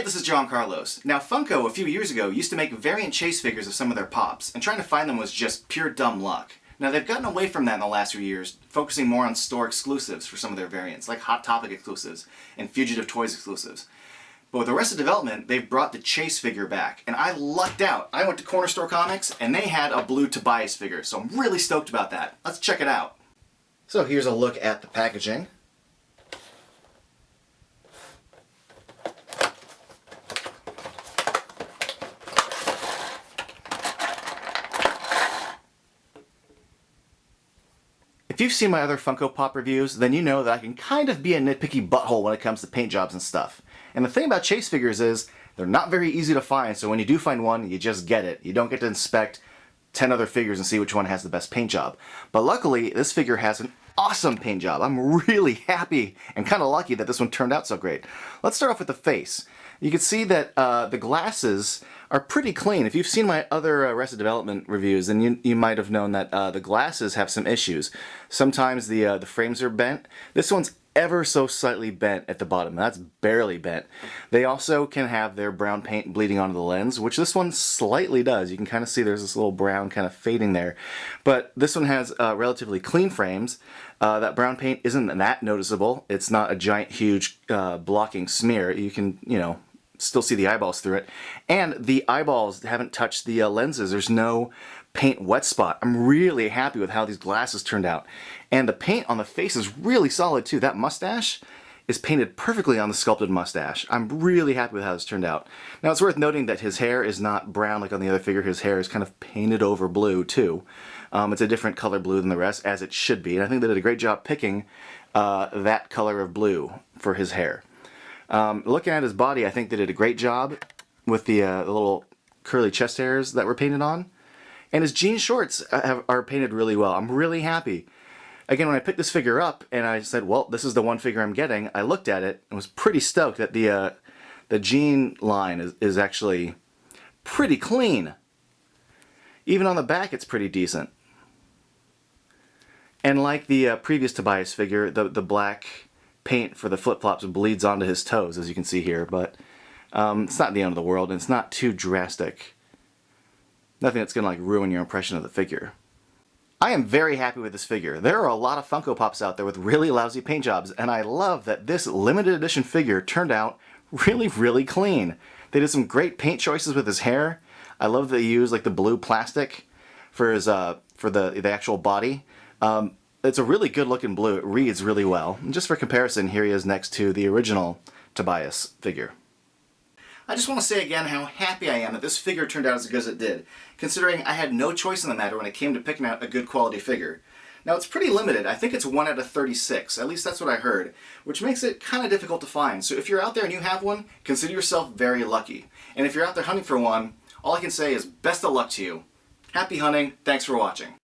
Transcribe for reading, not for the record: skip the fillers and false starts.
this is John Carlos. Now Funko a few years ago used to make variant chase figures of some of their pops, and trying to find them was just pure dumb luck. Now they've gotten away from that in the last few years, focusing more on store exclusives for some of their variants, like Hot Topic exclusives and Fugitive Toys exclusives. But with Arrested Development, they've brought the chase figure back, and I lucked out. I went to Corner Store Comics, and they had a blue Tobias figure, so I'm really stoked about that. Let's check it out. So here's a look at the packaging. If you've seen my other Funko Pop reviews, then you know that I can kind of be a nitpicky butthole when it comes to paint jobs and stuff. And the thing about chase figures is, they're not very easy to find, so when you do find one, you just get it. You don't get to inspect 10 other figures and see which one has the best paint job. But luckily, this figure has an awesome paint job. I'm really happy and kind of lucky that this one turned out so great. Let's start off with the face. You can see that the glasses are pretty clean. If you've seen my other Arrested Development reviews, then you might have known that the glasses have some issues. Sometimes the frames are bent. This one's ever so slightly bent at the bottom. That's barely bent. They also can have their brown paint bleeding onto the lens, which this one slightly does. You can kind of see there's this little brown kind of fading there. But this one has relatively clean frames. That brown paint isn't that noticeable. It's not a giant, huge blocking smear. You can, still see the eyeballs through it. And the eyeballs haven't touched the lenses. There's no paint wet spot. I'm really happy with how these glasses turned out. And the paint on the face is really solid too. That mustache is painted perfectly on the sculpted mustache. I'm really happy with how this turned out. Now it's worth noting that his hair is not brown like on the other figure. His hair is kind of painted over blue too. It's a different color blue than the rest, as it should be. And I think they did a great job picking that color of blue for his hair. Looking at his body, I think they did a great job with the little curly chest hairs that were painted on. And his jean shorts are painted really well. I'm really happy. Again, when I picked this figure up and I said, well, this is the one figure I'm getting, I looked at it and was pretty stoked that the jean line is actually pretty clean. Even on the back, it's pretty decent. And like the previous Tobias figure, the black paint for the flip-flops bleeds onto his toes, as you can see here, but it's not the end of the world, and it's not too drastic. Nothing that's going to ruin your impression of the figure. I am very happy with this figure. There are a lot of Funko Pops out there with really lousy paint jobs, and I love that this limited edition figure turned out really, really clean. They did some great paint choices with his hair. I love that they used the blue plastic for his for the actual body. It's a really good looking blue. It reads really well. And just for comparison, here he is next to the original Tobias figure. I just want to say again how happy I am that this figure turned out as good as it did, considering I had no choice in the matter when it came to picking out a good quality figure. Now it's pretty limited. I think it's 1 out of 36, at least that's what I heard, which makes it kind of difficult to find. So if you're out there and you have one, consider yourself very lucky. And if you're out there hunting for one, all I can say is best of luck to you. Happy hunting, thanks for watching.